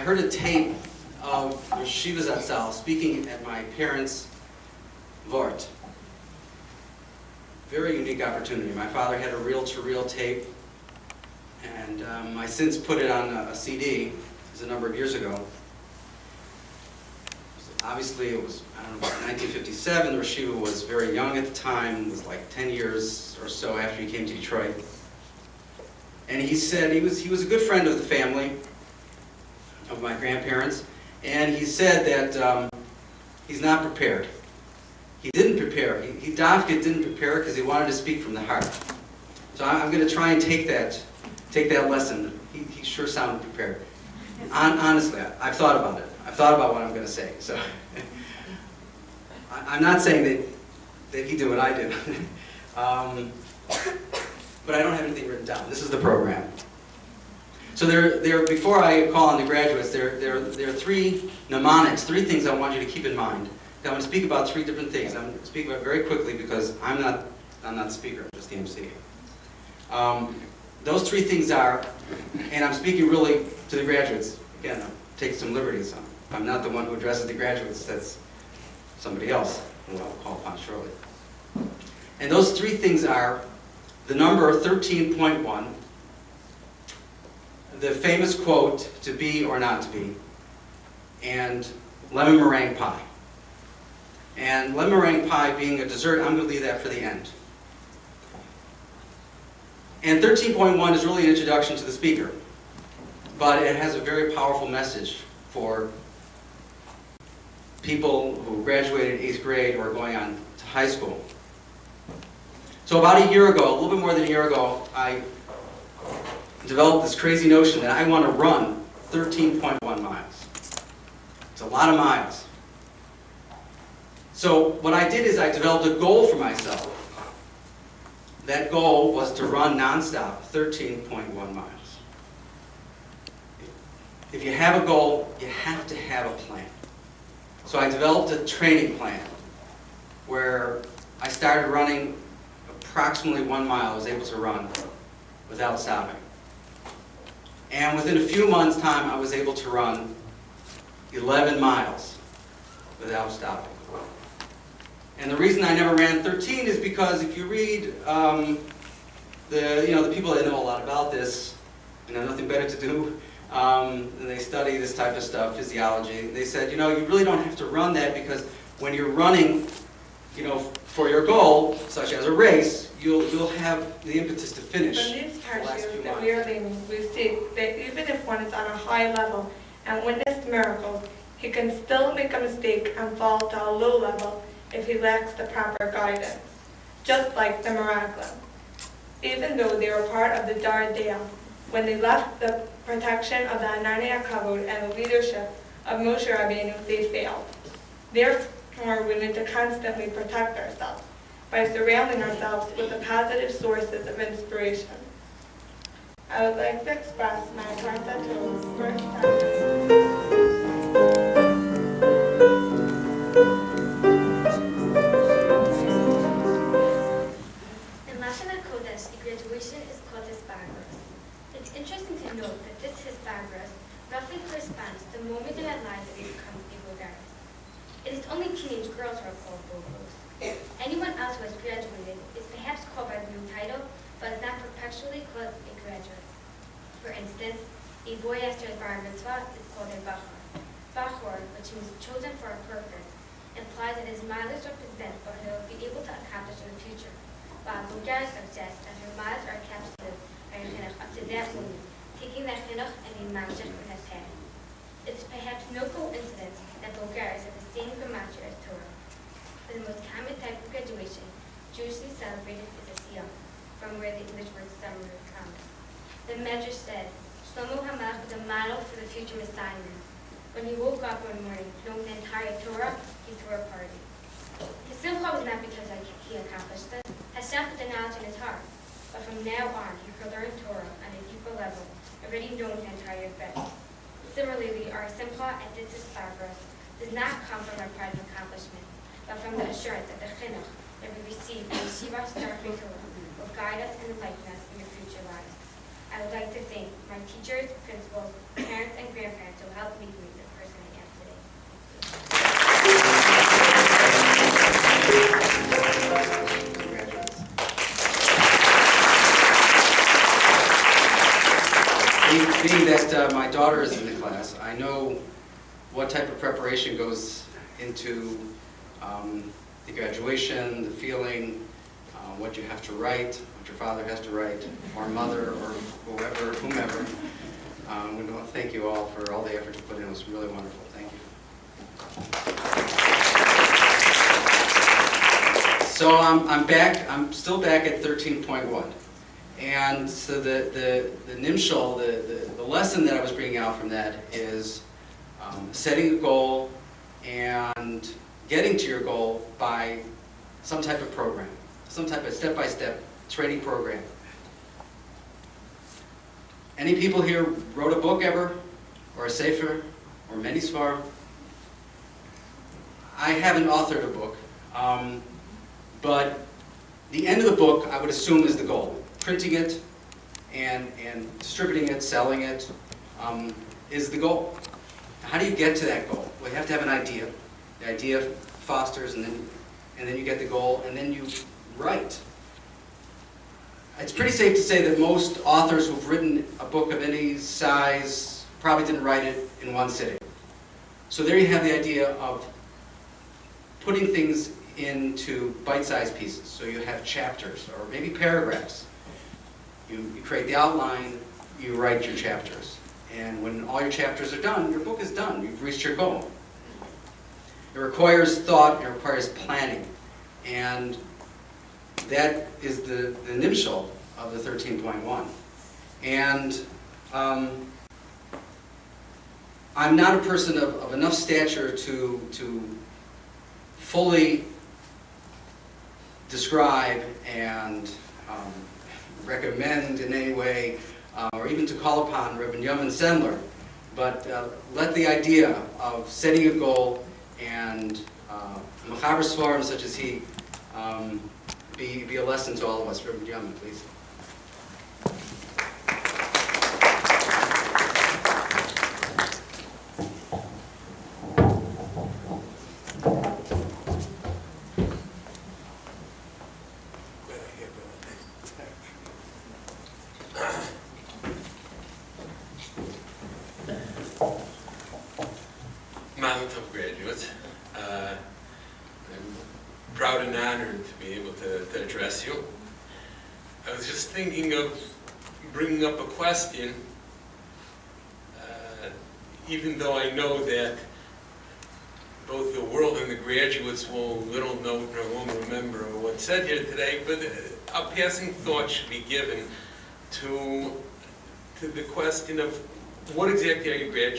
heard a tape of Shiva Zatzal speaking at my parents' Vort. Very unique opportunity. My father had a reel-to-reel tape, and I since put it on a CD. It was a number of years ago. Obviously, it was, I don't know, 1957. Rosh Shiva was very young at the time. Was like 10 years or so after he came to Detroit. And he said he was a good friend of the family, of my grandparents, and he said that he's not prepared. He didn't prepare. He Davka didn't prepare because he wanted to speak from the heart. So I'm going to try and take that lesson. He sure sounded prepared. Honestly, I've thought about it. I've thought about what I'm going to say. So I'm not saying that he did what I did. But I don't have anything written down. This is the program. So before I call on the graduates, there are three mnemonics, three things I want you to keep in mind. I'm going to speak about three different things. I'm going to speak about it very quickly because I'm not the speaker, I'm just the MC. Those three things are, and I'm speaking really to the graduates. Again, I'll take some liberties. I'm not the one who addresses the graduates. That's somebody else who I'll call upon shortly. And those three things are the number 13.1, the famous quote, to be or not to be, and lemon meringue pie. And lemon meringue pie being a dessert, I'm going to leave that for the end. And 13.1 is really an introduction to the speaker, but it has a very powerful message for people who graduated 8th grade or are going on to high school. So about a year ago, a little bit more than a year ago, I developed this crazy notion that I want to run 13.1 miles. It's a lot of miles. So what I did is I developed a goal for myself. That goal was to run nonstop 13.1 miles. If you have a goal, you have to have a plan. So I developed a training plan where I started running approximately 1 mile. I was able to run without stopping. And within a few months' time, I was able to run 11 miles without stopping. And the reason I never ran 13 is because if you read the people that know a lot about this and have nothing better to do, and they study this type of stuff, physiology, they said, you really don't have to run that because when you're running, for your goal, such as a race, you'll have the impetus to finish. From these parachutes that we are leaving, we see that even if one is on a high level and witnessed miracles, he can still make a mistake and fall to a low level if he lacks the proper guidance, just like the Miraglim. Even though they were part of the Dar Dea, when they left the protection of the Anania Kavod and the leadership of Moshe Rabbeinu, they failed. Therefore, we need to constantly protect ourselves by surrounding ourselves with the positive sources of inspiration. I would like to express my gratitude first time. Graduation is called Hisbagros. It's interesting to note that this Hisbagros roughly corresponds to the moment in our lives that we become Bulgaris. It is only teenage girls who are called Bulgars. Anyone else who has graduated is perhaps called by the new title, but is not perpetually called a graduate. For instance, a boy after his bar mitzvah is called a Bachor. Bachor, which means chosen for a purpose, implies that his mileage represent what he will be able to accomplish in the future, while Bulgaria suggests that her miles are encapsulated by her chinuch up to that moment, taking that chinuch and being mamshech with his path. It is perhaps no coincidence that Bulgarians have the same gematria as Torah. For the most common type of graduation, usually celebrated is a siyam, from where the English word summer comes. The Medrash says, Shlomo HaMelech was a model for the future Messiah. When he woke up one morning, knowing the entire Torah, he threw a party. His simcha was not because he accomplished this. Hashem put the knowledge in his heart. But from now on, he could learn Torah on a deeper level, already knowing the entire Bible. Similarly, our simcha at this Hisbagros does not come from our pride of accomplishment, but from the assurance that the chinuch that we receive in Yeshiva Starkei Torah will guide us and enlighten us in our future lives. I would like to thank my teachers, principals, parents, and grandparents who helped me to be the person I am today. Being that my daughter is in the class, I know what type of preparation goes into the graduation, the feeling, what you have to write, what your father has to write, or mother, or whomever. We want to thank you all for all the effort you put in. It was really wonderful. Thank you. So I'm back. I'm still back at 13.1. And so the nimshal, the lesson that I was bringing out from that is setting a goal and getting to your goal by some type of program, some type of step-by-step training program. Any people here wrote a book ever, or a sefer, or many sfar? I haven't authored a book, but the end of the book, I would assume, is the goal. Printing it and distributing it, selling it, is the goal. How do you get to that goal? Well, you have to have an idea. The idea fosters, and then you get the goal, and then you write. It's pretty safe to say that most authors who've written a book of any size probably didn't write it in one sitting. So there you have the idea of putting things into bite-sized pieces. So you have chapters, or maybe paragraphs. You create the outline, you write your chapters. And when all your chapters are done, your book is done. You've reached your goal. It requires thought, it requires planning. And that is the nimshal of the 13.1. And I'm not a person of enough stature to fully describe and recommend in any way, or even to call upon Reverend Yum and Sendler, but let the idea of setting a goal and machaber svarim such as he be a lesson to all of us. Reverend Yum, please. Of graduates. I'm proud and honored to be able to address you. I was just thinking of bringing up a question, even though I know that both the world and the graduates will little note or won't remember what's said here today, but a passing thought should be given to the question of what exactly are you graduating?